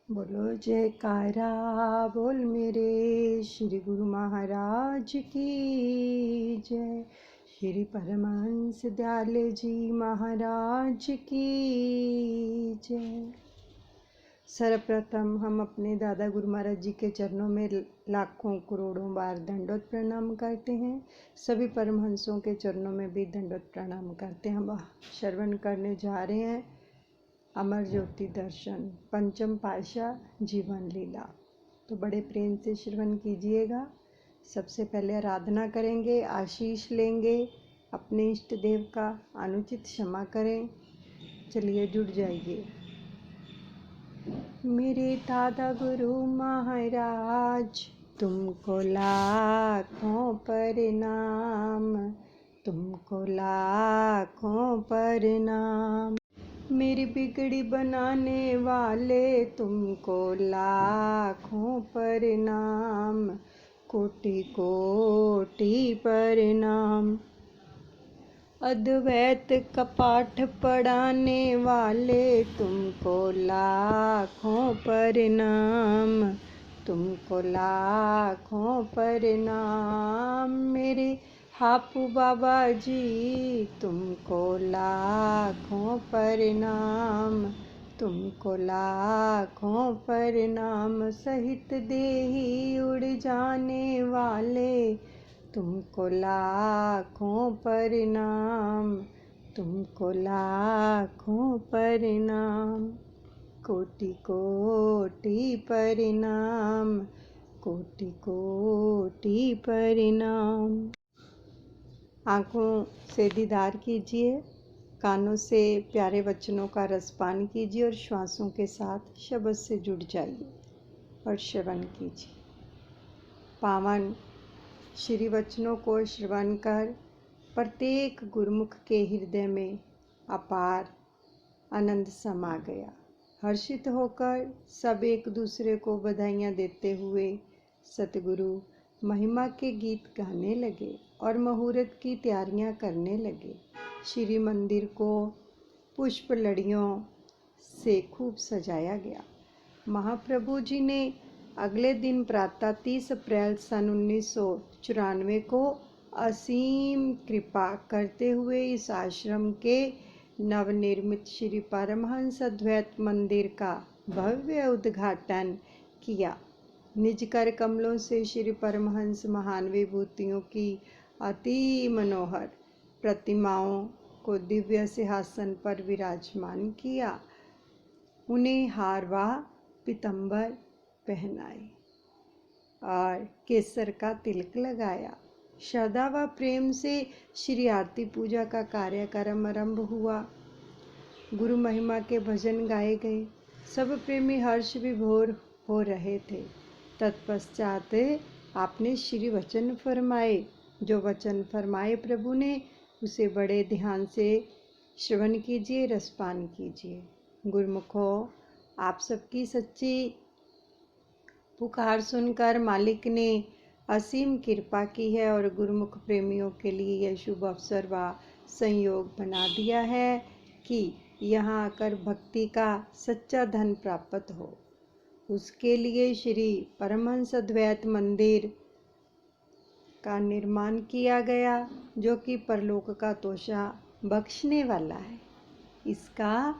बोलो जयकारा बोल मेरे श्री गुरु महाराज की जय। श्री परमहंस दयाल जी महाराज की जय। सर्वप्रथम हम अपने दादा गुरु महाराज जी के चरणों में लाखों करोड़ों बार दंडवत प्रणाम करते हैं। सभी परमहंसों के चरणों में भी दंडवत प्रणाम करते हैं। हम श्रवण करने जा रहे हैं अमर ज्योति दर्शन पंचम पातशाह जीवन लीला। तो बड़े प्रेम से श्रवण कीजिएगा। सबसे पहले आराधना करेंगे, आशीष लेंगे, अपने इष्ट देव का अनुचित क्षमा करें। चलिए जुड़ जाइए। मेरे दादा गुरु महाराज तुमको लाखों प्रणाम, तुमको लाखों प्रणाम। मेरी बिगड़ी बनाने वाले तुमको लाखों प्रणाम, कोटि कोटि प्रणाम। अद्वैत का पाठ पढ़ाने वाले तुमको लाखों प्रणाम, तुमको लाखों प्रणाम। मेरे हापू बाबा जी तुमको लाखों प्रणाम, तुमको लाखों प्रणाम। सहित देही उड़ जाने वाले तुमको लाखों प्रणाम, तुमको लाखों प्रणाम। कोटि कोटि प्रणाम, कोटि कोटि प्रणाम। आँखों से दीदार कीजिए, कानों से प्यारे वचनों का रसपान कीजिए और श्वासों के साथ शब्द से जुड़ जाइए और श्रवण कीजिए। पावन श्री वचनों को श्रवण कर प्रत्येक गुरुमुख के हृदय में अपार आनंद समा गया। हर्षित होकर सब एक दूसरे को बधाइयाँ देते हुए सतगुरु महिमा के गीत गाने लगे और मुहूर्त की तैयारियां करने लगे। श्री मंदिर को पुष्प लड़ियों से खूब सजाया गया। महाप्रभु जी ने अगले दिन प्रातः 30 अप्रैल सन 1994 को असीम कृपा करते हुए इस आश्रम के नवनिर्मित श्री परमहंस अद्वैत मंदिर का भव्य उद्घाटन किया। निज कर कमलों से श्री परमहंस महान विभूतियों की अति मनोहर प्रतिमाओं को दिव्य सिंहासन पर विराजमान किया। उन्हें हार व पीतांबर पहनाए और केसर का तिलक लगाया। श्रद्धा व प्रेम से श्री आरती पूजा का कार्यक्रम आरंभ हुआ। गुरु महिमा के भजन गाए गए। सब प्रेमी हर्ष विभोर हो रहे थे। तत्पश्चात आपने श्री वचन फरमाए। जो वचन फरमाए प्रभु ने उसे बड़े ध्यान से श्रवण कीजिए, रसपान कीजिए। गुरुमुखों, आप सबकी सच्ची पुकार सुनकर मालिक ने असीम कृपा की है और गुरुमुख प्रेमियों के लिए यह शुभ अवसर व संयोग बना दिया है कि यहाँ आकर भक्ति का सच्चा धन प्राप्त हो। उसके लिए श्री परमहंस अद्वैत मंदिर का निर्माण किया गया, जो कि परलोक का तोषा बख्शने वाला है। इसका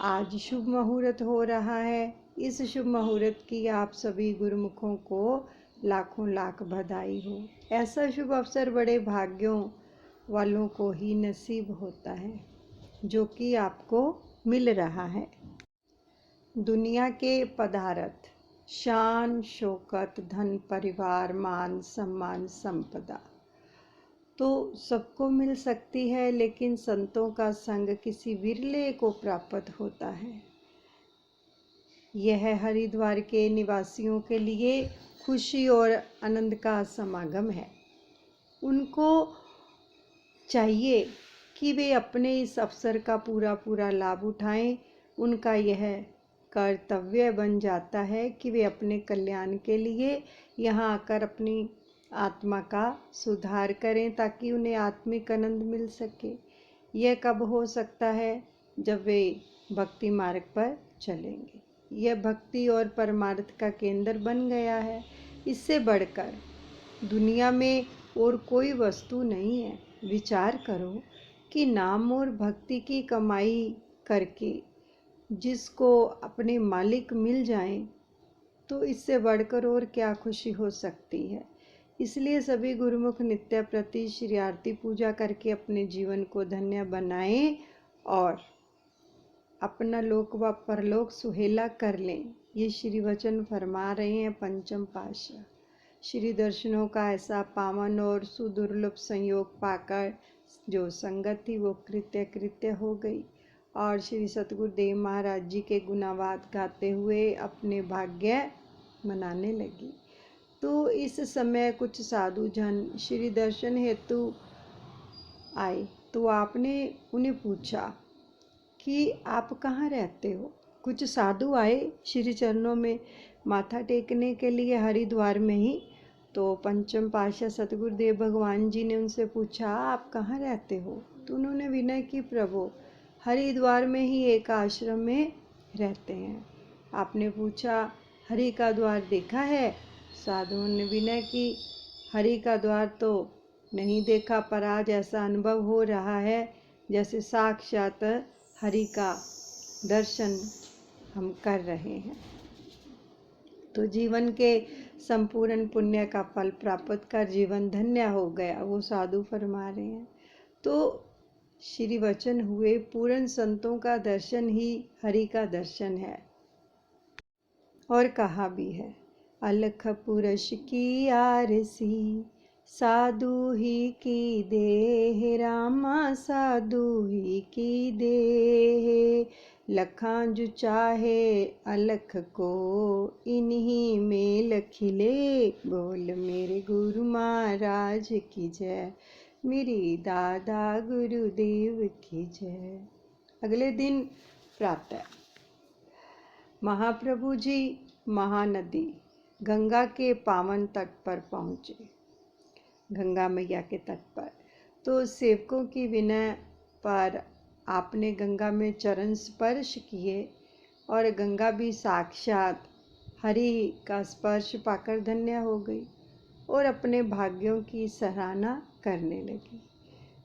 आज शुभ मुहूर्त हो रहा है। इस शुभ मुहूर्त की आप सभी गुरुमुखों को लाखों लाख बधाई हो। ऐसा शुभ अवसर बड़े भाग्यों वालों को ही नसीब होता है, जो कि आपको मिल रहा है। दुनिया के पदार्थ, शान शौकत, धन, परिवार, मान सम्मान, संपदा तो सबको मिल सकती है, लेकिन संतों का संग किसी विरले को प्राप्त होता है। यह हरिद्वार के निवासियों के लिए खुशी और आनंद का समागम है। उनको चाहिए कि वे अपने इस अवसर का पूरा लाभ उठाएं। उनका यह कर्तव्य बन जाता है कि वे अपने कल्याण के लिए यहाँ आकर अपनी आत्मा का सुधार करें, ताकि उन्हें आत्मिक आनंद मिल सके। यह कब हो सकता है? जब वे भक्ति मार्ग पर चलेंगे। यह भक्ति और परमार्थ का केंद्र बन गया है। इससे बढ़कर दुनिया में और कोई वस्तु नहीं है। विचार करो कि नाम और भक्ति की कमाई करके जिसको अपने मालिक मिल जाएं, तो इससे बढ़कर और क्या खुशी हो सकती है। इसलिए सभी गुरुमुख नित्य प्रति श्री आरती पूजा करके अपने जीवन को धन्य बनाएं और अपना लोक व परलोक सुहेला कर लें। ये श्री वचन फरमा रहे हैं पंचम पातशाह। श्री दर्शनों का ऐसा पावन और सुदुर्लभ संयोग पाकर जो संगत थी वो कृत्य हो गई और श्री सतगुरुदेव महाराज जी के गुणावाद गाते हुए अपने भाग्य मनाने लगी। तो इस समय कुछ साधु जन श्री दर्शन हेतु आए, तो आपने उन्हें पूछा कि आप कहाँ रहते हो। कुछ साधु आए श्री चरणों में माथा टेकने के लिए हरिद्वार में ही। तो पंचम पातशाह सतगुरुदेव भगवान जी ने उनसे पूछा, आप कहाँ रहते हो। तो उन्होंने विनय की, प्रभु हरिद्वार में ही एक आश्रम में रहते हैं। आपने पूछा, हरि का द्वार देखा है। साधुओं ने विनय की, हरि का द्वार तो नहीं देखा, पर आज ऐसा अनुभव हो रहा है जैसे साक्षात हरि का दर्शन हम कर रहे हैं। तो जीवन के संपूर्ण पुण्य का फल प्राप्त कर जीवन धन्य हो गया, वो साधु फरमा रहे हैं। तो श्री वचन हुए, पूर्ण संतों का दर्शन ही हरि का दर्शन है। और कहा भी है, अलख पुरुष की आरसी साधु ही की देह, रामा साधु ही की देह, लखां जो चाहे अलख को इन्हीं में लखिले, बोल मेरे गुरु महाराज की जय, मेरी दादा गुरुदेव की जय। अगले दिन प्रातः महाप्रभु जी महानदी गंगा के पावन तट पर पहुँचे, गंगा मैया के तट पर। तो सेवकों की विनय पर आपने गंगा में चरण स्पर्श किए और गंगा भी साक्षात हरि का स्पर्श पाकर धन्य हो गई और अपने भाग्यों की सराहना करने लगी।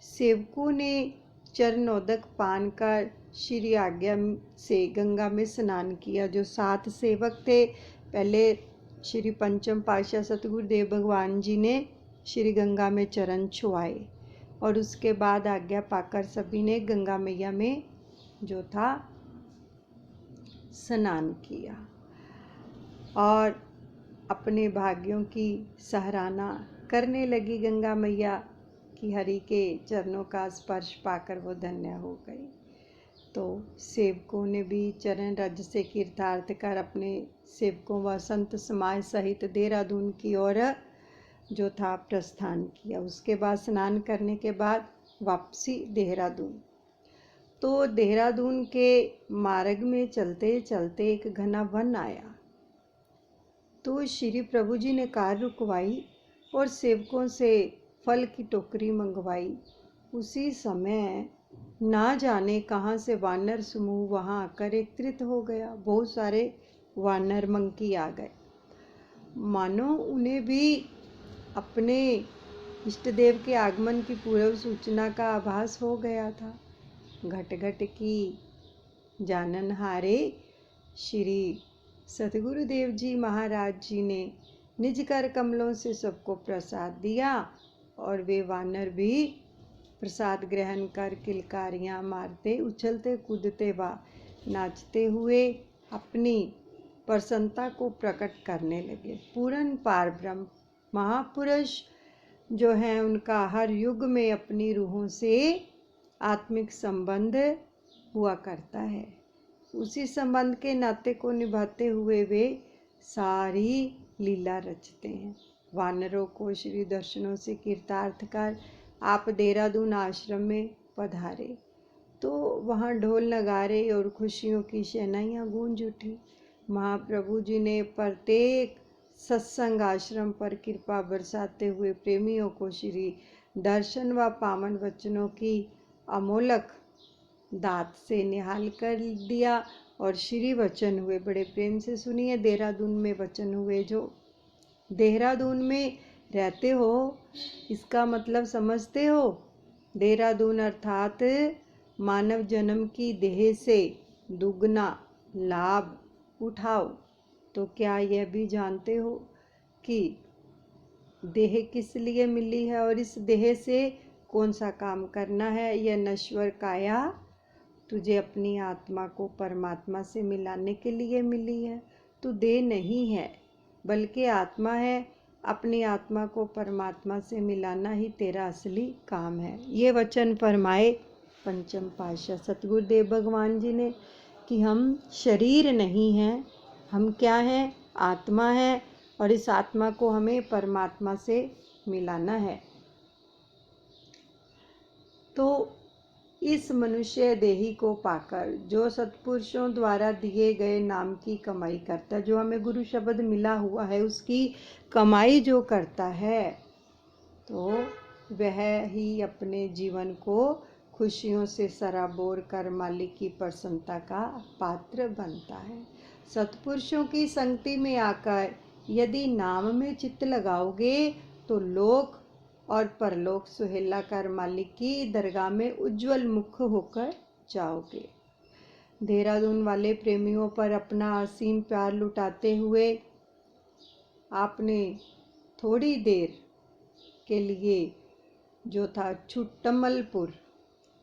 सेवकों ने चरणोदक पान कर श्री आज्ञा से गंगा में स्नान किया। जो 7 सेवक थे, पहले श्री पंचम पातशाह सतगुरुदेव भगवान जी ने श्री गंगा में चरण छुआए और उसके बाद आज्ञा पाकर सभी ने गंगा मैया में जो था स्नान किया और अपने भाग्यों की सराहना करने लगी। गंगा मैया की हरि के चरणों का स्पर्श पाकर वो धन्य हो गई। तो सेवकों ने भी चरण रज से कीर्तार्थ कर अपने सेवकों व संत समाज सहित देहरादून की ओर जो था प्रस्थान किया। उसके बाद स्नान करने के बाद वापसी देहरादून। तो देहरादून के मार्ग में चलते चलते एक घना वन आया। तो श्री प्रभु जी ने कार रुकवाई और सेवकों से फल की टोकरी मंगवाई। उसी समय ना जाने कहाँ से वानर समूह वहाँ आकर एकत्रित हो गया। बहुत सारे वानर मंकी आ गए, मानो उन्हें भी अपने इष्ट देव के आगमन की पूर्व सूचना का आभास हो गया था। घट घट की जाननहारे श्री सतगुरुदेव जी महाराज जी ने निज कर कमलों से सबको प्रसाद दिया और वे वानर भी प्रसाद ग्रहण कर किलकारियाँ मारते, उछलते कूदते व नाचते हुए अपनी प्रसन्नता को प्रकट करने लगे। पूर्ण पारब्रह्म महापुरुष जो हैं, उनका हर युग में अपनी रूहों से आत्मिक संबंध हुआ करता है। उसी संबंध के नाते को निभाते हुए वे सारी लीला रचते हैं। वानरों को श्री दर्शनों से कीर्तार्थ कर आप देहरादून आश्रम में पधारे तो वहाँ ढोल नगारे और खुशियों की शहनाइयाँ गूंज उठी। महाप्रभु जी ने प्रत्येक सत्संग आश्रम पर कृपा बरसाते हुए प्रेमियों को श्री दर्शन व पावन वचनों की अमोलक दात से निहाल कर दिया और श्री वचन हुए। बड़े प्रेम से सुनिए, देहरादून में वचन हुए। जो देहरादून में रहते हो, इसका मतलब समझते हो? देहरादून अर्थात मानव जन्म की देह से दुगना लाभ उठाओ। तो क्या यह भी जानते हो कि देह किस लिए मिली है और इस देह से कौन सा काम करना है? यह नश्वर काया तुझे अपनी आत्मा को परमात्मा से मिलाने के लिए मिली है। तू देह नहीं है बल्कि आत्मा है। अपनी आत्मा को परमात्मा से मिलाना ही तेरा असली काम है। ये वचन फरमाए पंचम पातशाह सतगुरुदेव भगवान जी ने कि हम शरीर नहीं हैं, हम क्या हैं? आत्मा है, और इस आत्मा को हमें परमात्मा से मिलाना है। तो इस मनुष्य देही को पाकर जो सत्पुरुषों द्वारा दिए गए नाम की कमाई करता है, जो हमें गुरु शब्द मिला हुआ है उसकी कमाई जो करता है, तो वह ही अपने जीवन को खुशियों से सराबोर कर मालिक की प्रसन्नता का पात्र बनता है। सत्पुरुषों की संगति में आकर यदि नाम में चित्त लगाओगे तो लोक और परलोक सुहेला कर मालिक की दरगाह में उज्जवल मुख होकर जाओगे। देहरादून वाले प्रेमियों पर अपना असीम प्यार लुटाते हुए आपने थोड़ी देर के लिए जो था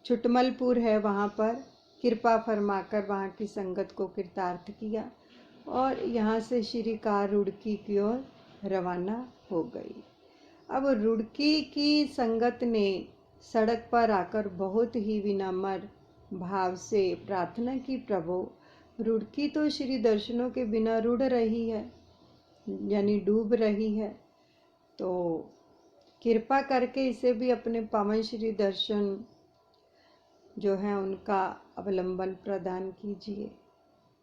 छुटमलपुर है, वहाँ पर कृपा फरमाकर वहाँ की संगत को कृतार्थ किया और यहाँ से श्री कार रुड़की की ओर रवाना हो गई। अब रुड़की की संगत ने सड़क पर आकर बहुत ही विनम्र भाव से प्रार्थना की, प्रभु रुड़की तो श्री दर्शनों के बिना रुड़ रही है, यानी डूब रही है, तो कृपा करके इसे भी अपने पावन श्री दर्शन जो है उनका अवलंबन प्रदान कीजिए।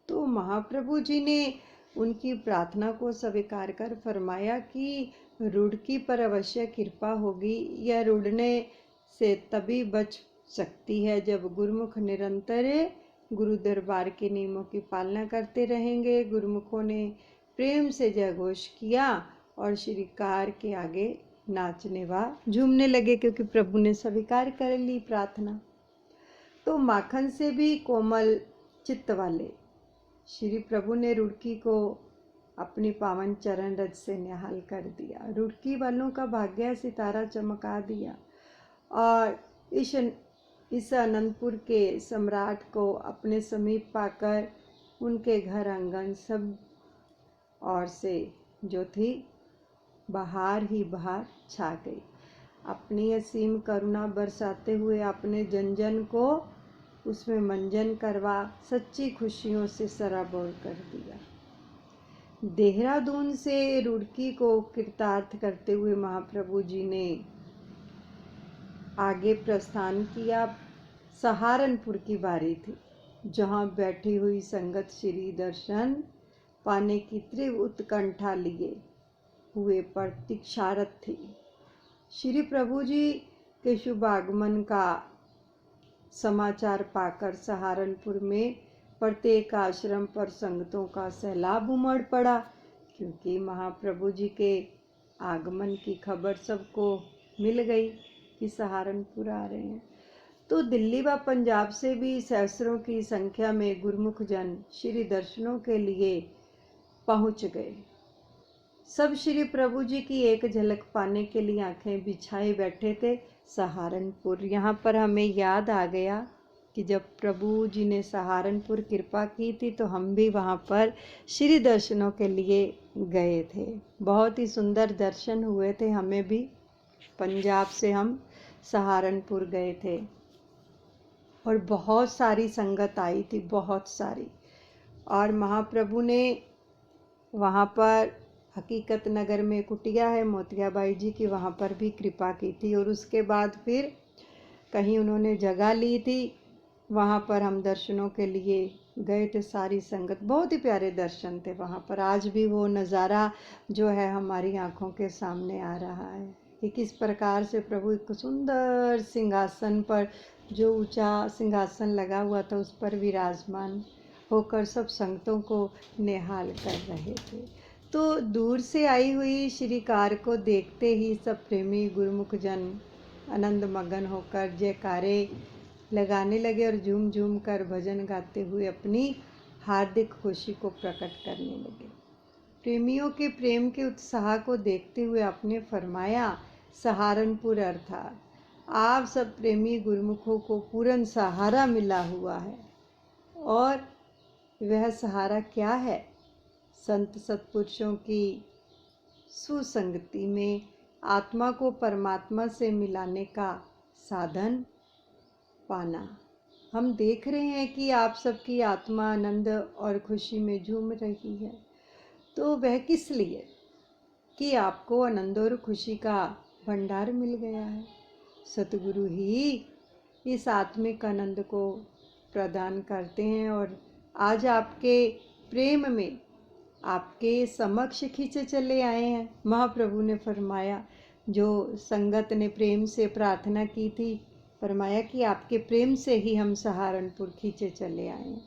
तो महाप्रभु जी ने उनकी प्रार्थना को स्वीकार कर फरमाया कि रुड़की पर अवश्य कृपा होगी। यह रुड़ने से तभी बच सकती है जब गुरुमुख निरंतर गुरु दरबार के नियमों की पालना करते रहेंगे। गुरुमुखों ने प्रेम से जयघोष किया और श्री कार के आगे नाचने व झूमने लगे, क्योंकि प्रभु ने स्वीकार कर ली प्रार्थना। तो माखन से भी कोमल चित्त वाले श्री प्रभु ने रुड़की को अपनी पावन चरण रज से निहाल कर दिया। रुड़की वालों का भाग्य सितारा चमका दिया और इस अनंतपुर के सम्राट को अपने समीप पाकर उनके घर आंगन सब और से जो थी बहार ही बहार छा गई। अपनी असीम करुणा बरसाते हुए अपने जन जन को उसमें मंजन करवा सच्ची खुशियों से सराबोर कर दिया। देहरादून से रुड़की को कृतार्थ करते हुए महाप्रभु जी ने आगे प्रस्थान किया। सहारनपुर की बारी थी, जहाँ बैठी हुई संगत श्री दर्शन पाने की तीव्र उत्कंठा लिए हुए प्रतीक्षारत थी। श्री प्रभु जी के शुभ आगमन का समाचार पाकर सहारनपुर में प्रत्येक आश्रम पर संगतों का सैलाब उमड़ पड़ा, क्योंकि महाप्रभु जी के आगमन की खबर सबको मिल गई कि सहारनपुर आ रहे हैं। तो दिल्ली व पंजाब से भी सहस्रों की संख्या में गुरुमुख जन श्री दर्शनों के लिए पहुंच गए। सब श्री प्रभु जी की एक झलक पाने के लिए आंखें बिछाए बैठे थे। सहारनपुर, यहाँ पर हमें याद आ गया कि जब प्रभु जी ने सहारनपुर कृपा की थी तो हम भी वहाँ पर श्री दर्शनों के लिए गए थे। बहुत ही सुंदर दर्शन हुए थे हमें भी। पंजाब से हम सहारनपुर गए थे और बहुत सारी संगत आई थी, बहुत सारी। और महाप्रभु ने वहाँ पर हकीकत नगर में कुटिया है मोतियाबाई जी की, वहाँ पर भी कृपा की थी। और उसके बाद फिर कहीं उन्होंने जगह ली थी, वहाँ पर हम दर्शनों के लिए गए थे सारी संगत। बहुत ही प्यारे दर्शन थे वहाँ पर। आज भी वो नज़ारा जो है हमारी आँखों के सामने आ रहा है कि किस प्रकार से प्रभु एक सुंदर सिंहासन पर, जो ऊंचा सिंहासन लगा हुआ था, उस पर विराजमान होकर सब संगतों को निहाल कर रहे थे। तो दूर से आई हुई श्री कार को देखते ही सब प्रेमी गुरुमुख जन आनंद मगन होकर जयकारे लगाने लगे और झूम झूम कर भजन गाते हुए अपनी हार्दिक खुशी को प्रकट करने लगे। प्रेमियों के प्रेम के उत्साह को देखते हुए आपने फरमाया, सहारनपुर अर्थात आप सब प्रेमी गुरुमुखों को पूर्ण सहारा मिला हुआ है। और वह सहारा क्या है? संत सत्पुरुषों की सुसंगति में आत्मा को परमात्मा से मिलाने का साधन पाना। हम देख रहे हैं कि आप सबकी आत्मा आनंद और खुशी में झूम रही है। तो वह किस लिए? कि आपको आनंद और खुशी का भंडार मिल गया है। सतगुरु ही इस आत्मिक आनंद को प्रदान करते हैं और आज आपके प्रेम में आपके समक्ष खींचे चले आए हैं। महाप्रभु ने फरमाया, जो संगत ने प्रेम से प्रार्थना की थी, फरमाया कि आपके प्रेम से ही हम सहारनपुर खींचे चले आए हैं।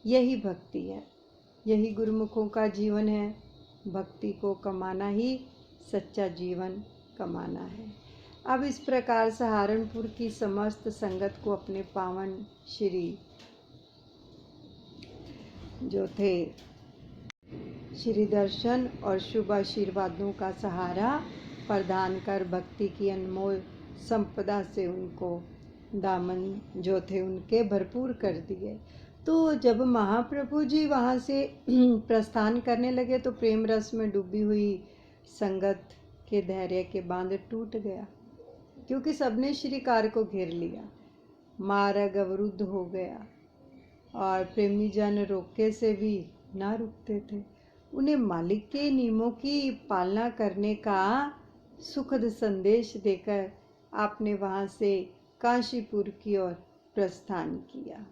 यही भक्ति है, यही गुरुमुखों का जीवन है। भक्ति को कमाना ही सच्चा जीवन कमाना है। अब इस प्रकार सहारनपुर की समस्त संगत को अपने पावन श्री जो थे श्री दर्शन और शुभ आशीर्वादों का सहारा प्रदान कर भक्ति की अनमोल संपदा से उनको दामन जो थे उनके भरपूर कर दिए। तो जब महाप्रभु जी वहाँ से प्रस्थान करने लगे तो प्रेम रस में डूबी हुई संगत के धैर्य के बांध टूट गया, क्योंकि सबने श्री कार को घेर लिया। मार्ग अवरुद्ध हो गया और प्रेमी जन रोके से भी ना रुकते थे। उन्हें मालिक के नियमों की पालना करने का सुखद संदेश देकर आपने वहाँ से काशीपुर की ओर प्रस्थान किया।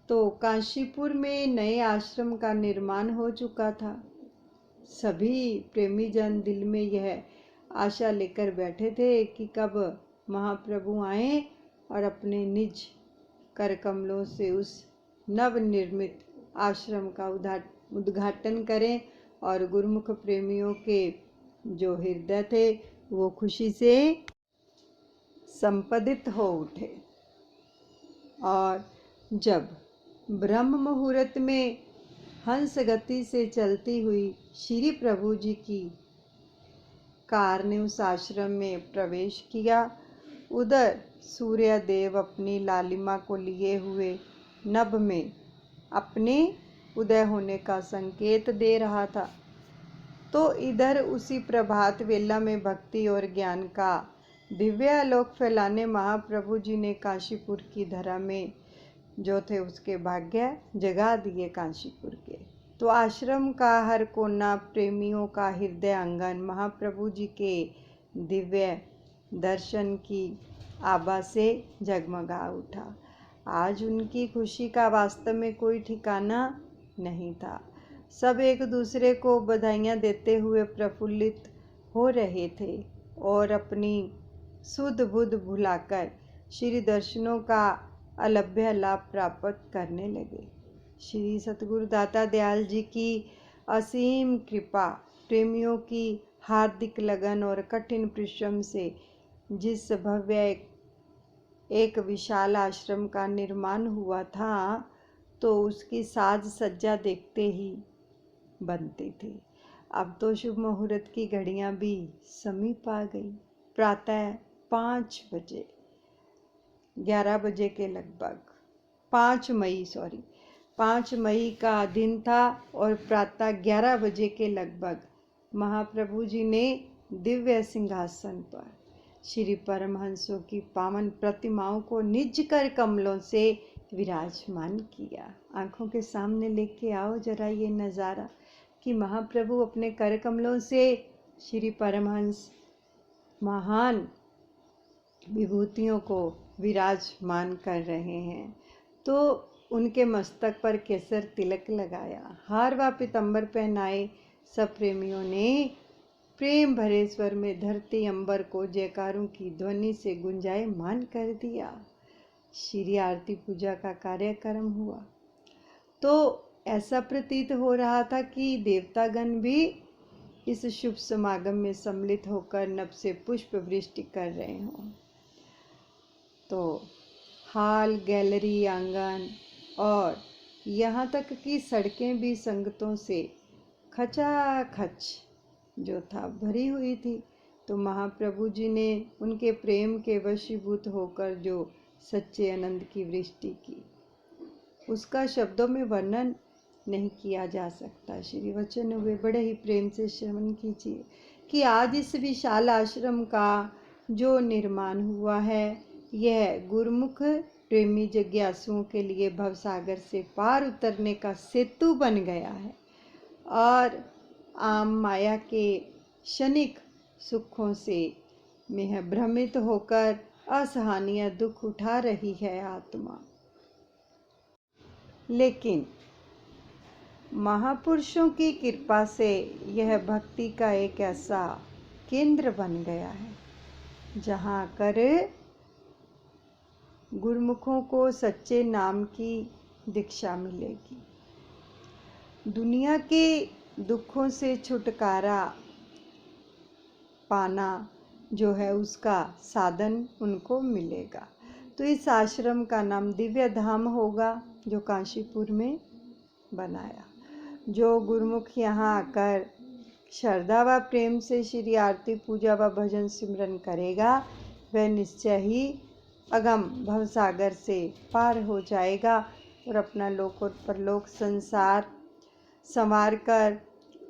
तो काशीपुर में नए आश्रम का निर्माण हो चुका था। सभी प्रेमी जन दिल में यह आशा लेकर बैठे थे कि कब महाप्रभु आए और अपने निज कर कमलों से उस नवनिर्मित आश्रम का उद्घाटन करें और गुरुमुख प्रेमियों के जो हृदय थे वो खुशी से संपदित हो उठे। और जब ब्रह्म मुहूर्त में हंस गति से चलती हुई श्री प्रभु जी की कार ने उस आश्रम में प्रवेश किया, उधर सूर्यदेव अपनी लालिमा को लिए हुए नभ में अपने उदय होने का संकेत दे रहा था। तो इधर उसी प्रभात वेला में भक्ति और ज्ञान का दिव्य आलोक फैलाने महाप्रभु जी ने काशीपुर की धरा में जो थे उसके भाग्य जगा दिए काशीपुर के। तो आश्रम का हर कोना प्रेमियों का हृदय आंगन महाप्रभु जी के दिव्य दर्शन की आभा से जगमगा उठा। आज उनकी खुशी का वास्तव में कोई ठिकाना नहीं था। सब एक दूसरे को बधाइयाँ देते हुए प्रफुल्लित हो रहे थे और अपनी सुध बुध भुलाकर श्री दर्शनों का अलभ्य लाभ प्राप्त करने लगे। श्री सतगुरु दाता दयाल जी की असीम कृपा, प्रेमियों की हार्दिक लगन और कठिन परिश्रम से जिस भव्य एक विशाल आश्रम का निर्माण हुआ था, तो उसकी साज सज्जा देखते ही बनती थी। अब तो शुभ मुहूर्त की घड़ियां भी समीप आ गई। प्रातः 5 बजे 11 बजे के लगभग 5 मई का दिन था और प्रातः 11 बजे के लगभग महाप्रभु जी ने दिव्य सिंहासन पर श्री परमहंसों की पावन प्रतिमाओं को निज कर कमलों से विराजमान किया। आंखों के सामने लेके आओ जरा ये नज़ारा कि महाप्रभु अपने कर कमलों से श्री परमहंस महान विभूतियों को विराजमान कर रहे हैं। तो उनके मस्तक पर केसर तिलक लगाया, हार व पीतांबर पहनाए सब प्रेमियों ने प्रेम भरे स्वर में धरती अंबर को जयकारों की ध्वनि से गुंजायमान कर दिया। श्री आरती पूजा का कार्यक्रम हुआ। तो ऐसा प्रतीत हो रहा था कि देवतागण भी इस शुभ समागम में सम्मिलित होकर नभ से पुष्प वृष्टि कर रहे हों। तो हॉल, गैलरी, आंगन और यहाँ तक कि सड़कें भी संगतों से खचाखच जो था भरी हुई थी। तो महाप्रभु जी ने उनके प्रेम के वशीभूत होकर जो सच्चे आनंद की वृष्टि की, उसका शब्दों में वर्णन नहीं किया जा सकता। श्री वचन हुए बड़े ही प्रेम से श्रवण कीजिए कि आज इस विशाल आश्रम का जो निर्माण हुआ है, यह गुरुमुख प्रेमी जिज्ञासुओं के लिए भवसागर से पार उतरने का सेतु बन गया है और आम माया के क्षणिक सुखों से में भ्रमित होकर असहनीय दुख उठा रही है आत्मा। लेकिन महापुरुषों की कृपा से यह भक्ति का एक ऐसा केंद्र बन गया है जहाँ कर गुरुमुखों को सच्चे नाम की दीक्षा मिलेगी। दुनिया के दुखों से छुटकारा पाना जो है उसका साधन उनको मिलेगा। तो इस आश्रम का नाम दिव्य धाम होगा जो काशीपुर में बनाया। जो गुरुमुख यहाँ आकर श्रद्धा व प्रेम से श्री आरती पूजा व भजन सिमरन करेगा, वह निश्चय ही अगम भवसागर से पार हो जाएगा और अपना लोक और परलोक संसार संवार कर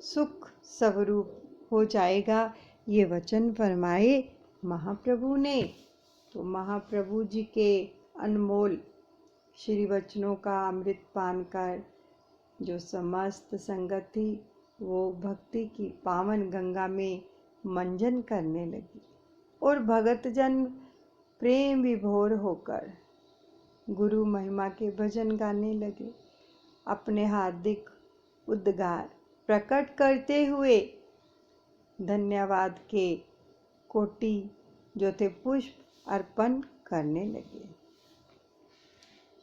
सुख स्वरूप हो जाएगा। ये वचन फरमाए महाप्रभु ने। तो महाप्रभु जी के अनमोल श्री वचनों का अमृत पान कर जो समस्त संगत थी वो भक्ति की पावन गंगा में मंजन करने लगी और भगतजन प्रेम विभोर होकर गुरु महिमा के भजन गाने लगे। अपने हार्दिक उद्गार प्रकट करते हुए धन्यवाद के कोटि जो थे पुष्प अर्पण करने लगे।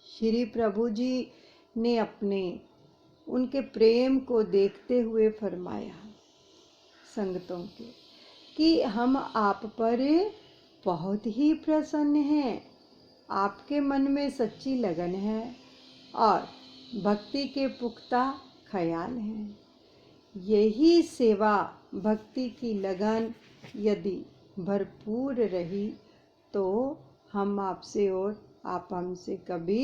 श्री प्रभु जी ने अपने उनके प्रेम को देखते हुए फरमाया संगतों के कि हम आप पर बहुत ही प्रसन्न हैं। आपके मन में सच्ची लगन है और भक्ति के पुख्ता ख्याल हैं। यही सेवा भक्ति की लगन यदि भरपूर रही तो हम आपसे और आप हमसे कभी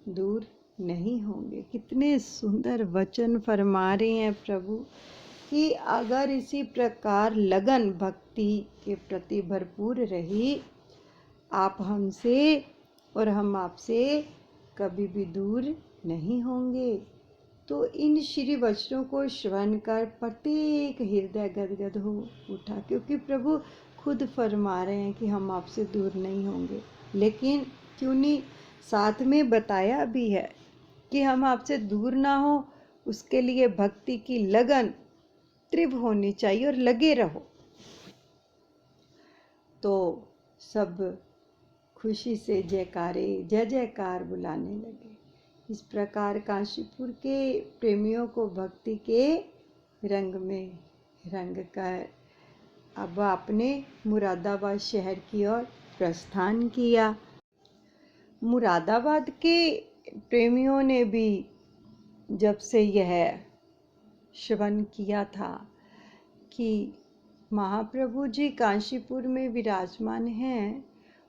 दूर नहीं होंगे। कितने सुंदर वचन फरमा रहे हैं प्रभु कि अगर इसी प्रकार लगन भक्ति के प्रति भरपूर रही, आप हमसे और हम आपसे कभी भी दूर नहीं होंगे। तो इन श्री वचनों को श्रवण कर प्रत्येक हृदय गदगद हो उठा, क्योंकि प्रभु खुद फरमा रहे हैं कि हम आपसे दूर नहीं होंगे। लेकिन क्यों नहीं, साथ में बताया भी है कि हम आपसे दूर ना हो, उसके लिए भक्ति की लगन तीव्र होनी चाहिए और लगे रहो। तो सब खुशी से जयकारे जय जयकार बुलाने लगे। इस प्रकार काशीपुर के प्रेमियों को भक्ति के रंग में रंग कर अब आपने मुरादाबाद शहर की ओर प्रस्थान किया। मुरादाबाद के प्रेमियों ने भी जब से यह श्रवण किया था कि महाप्रभु जी काशीपुर में विराजमान हैं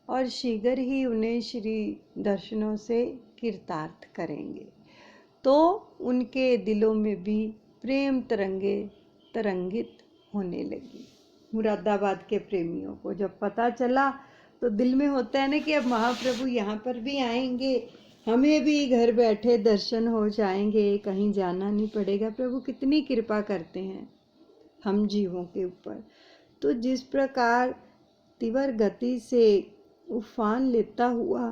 और शीघ्र ही उन्हें श्री दर्शनों से कृतार्थ करेंगे, तो उनके दिलों में भी प्रेम तरंगे तरंगित होने लगी। मुरादाबाद के प्रेमियों को जब पता चला तो दिल में होता है ना कि अब महाप्रभु यहाँ पर भी आएंगे, हमें भी घर बैठे दर्शन हो जाएंगे, कहीं जाना नहीं पड़ेगा। प्रभु कितनी कृपा करते हैं हम जीवों के ऊपर। तो जिस प्रकार तीव्र गति से उफान लेता हुआ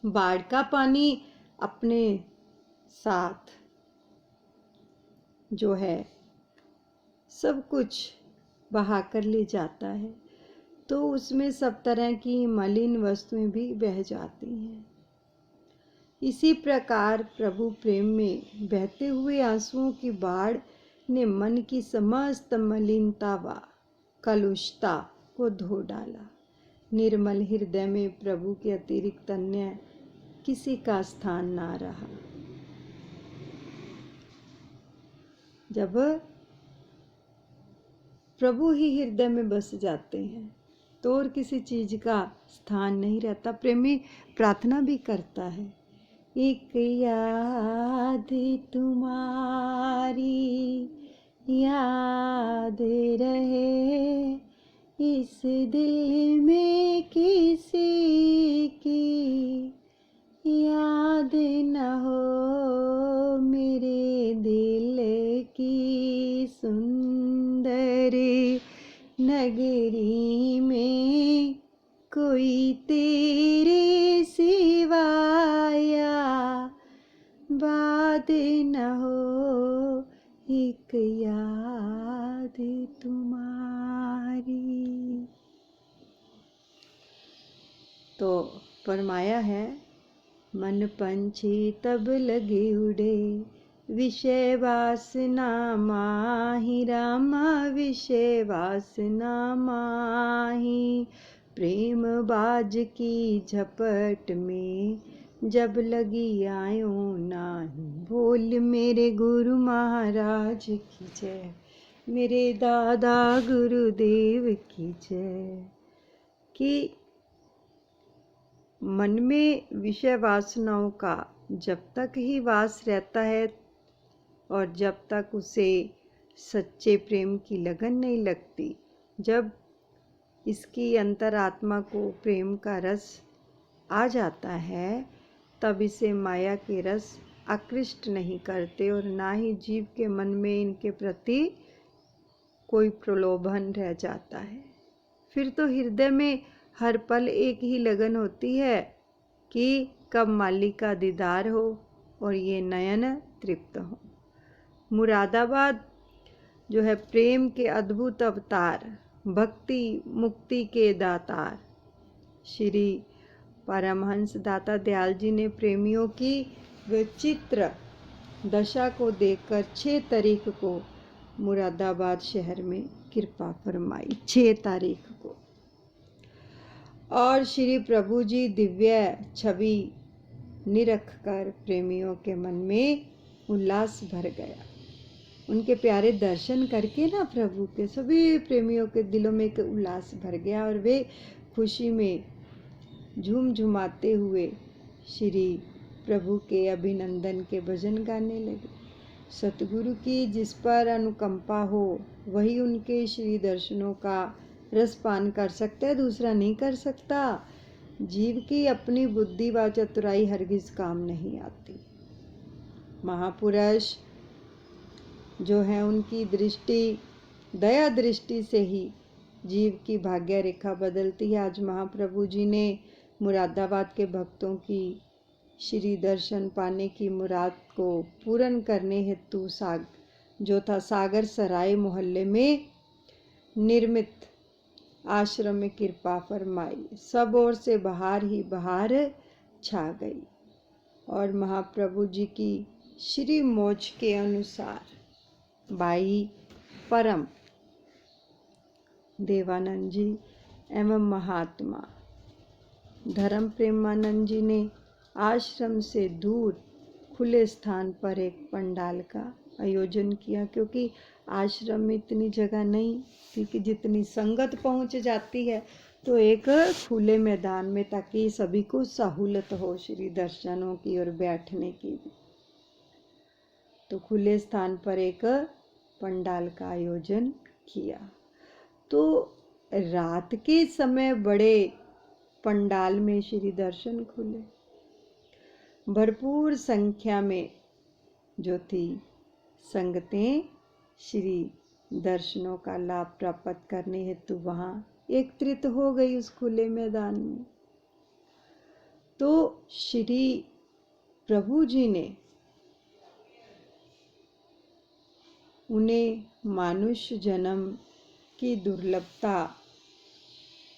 बाढ़ का पानी अपने साथ जो है सब कुछ बहा कर ले जाता है, तो उसमें सब तरह की मलिन वस्तुएं भी बह जाती हैं। इसी प्रकार प्रभु प्रेम में बहते हुए आंसुओं की बाढ़ ने मन की समस्त मलिनता व कलुषता को धो डाला। निर्मल हृदय में प्रभु के अतिरिक्त अन्य किसी का स्थान ना रहा। जब प्रभु ही हृदय में बस जाते हैं तो और किसी चीज का स्थान नहीं रहता। प्रेमी प्रार्थना भी करता है, एक याद तुम्हारी याद रहे, इस दिल में किसी की याद न हो, मेरे दिल की सुंदर नगरी में कोई तेरे सिवाया बात न हो, एक याद तुम्हारी। तो फरमाया है, मन पंछी तब लगे उड़े, विषय वासना माही, रामा विषय वासना माही, प्रेम बाज की झपट में जब लगी आयो नाही, बोल मेरे गुरु महाराज की जय, मेरे दादा गुरुदेव की जय। कि मन में विषय वासनाओं का जब तक ही वास रहता है और जब तक उसे सच्चे प्रेम की लगन नहीं लगती, जब इसकी अंतरात्मा को प्रेम का रस आ जाता है, तब इसे माया के रस आकृष्ट नहीं करते और ना ही जीव के मन में इनके प्रति कोई प्रलोभन रह जाता है। फिर तो हृदय में हर पल एक ही लगन होती है कि कब मालिक का दीदार हो और ये नयन तृप्त हो। मुरादाबाद जो है प्रेम के अद्भुत अवतार, भक्ति मुक्ति के दातार श्री परमहंस दाता दयाल जी ने प्रेमियों की विचित्र दशा को देखकर 6 तारीख को मुरादाबाद शहर में कृपा फरमाई। 6 तारीख को। और श्री प्रभु जी दिव्य छवि निरख कर प्रेमियों के मन में उल्लास भर गया। उनके प्यारे दर्शन करके ना प्रभु के सभी प्रेमियों के दिलों में एक उल्लास भर गया और वे खुशी में झूम झुमाते हुए श्री प्रभु के अभिनंदन के भजन गाने लगे। सतगुरु की जिस पर अनुकंपा हो वही उनके श्री दर्शनों का रसपान कर सकता है, दूसरा नहीं कर सकता। जीव की अपनी बुद्धि व चतुराई हरगिज काम नहीं आती। महापुरुष जो है उनकी दृष्टि दया दृष्टि से ही जीव की भाग्य रेखा बदलती है। आज महाप्रभु जी ने मुरादाबाद के भक्तों की श्री दर्शन पाने की मुराद को पूर्ण करने हेतु जो था सागर सराय मोहल्ले में निर्मित आश्रम में कृपा फरमाई। सब ओर से बहार ही बहार छा गई और महाप्रभु जी की श्री मौज के अनुसार भाई परम देवानंद जी एवं महात्मा धर्म प्रेमानंद जी ने आश्रम से दूर खुले स्थान पर एक पंडाल का आयोजन किया, क्योंकि आश्रम में इतनी जगह नहीं थी कि जितनी संगत पहुंच जाती है, तो एक खुले मैदान में, ताकि सभी को सहूलत हो श्री दर्शनों की और बैठने की भी। तो खुले स्थान पर एक पंडाल का आयोजन किया। तो रात के समय बड़े पंडाल में श्री दर्शन खुले। भरपूर संख्या में जो थी संगतें श्री दर्शनों का लाभ प्राप्त करने हेतु वहां एकत्रित हो गई उस खुले मैदान में। तो श्री प्रभु जी ने उन्हें मानुष्य जन्म की दुर्लभता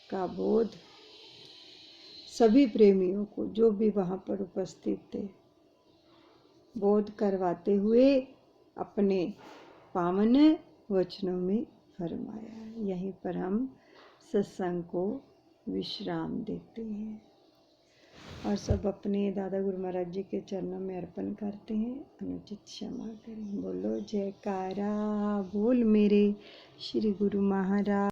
का बोध सभी प्रेमियों को जो भी वहाँ पर उपस्थित थे बोध करवाते हुए अपने पावन वचनों में फरमाया। यहीं पर हम सत्संग को विश्राम देते हैं और सब अपने दादा गुरु महाराज जी के चरणों में अर्पण करते हैं। अनुचित क्षमा करें। बोलो जयकारा, बोल मेरे श्री गुरु महाराज।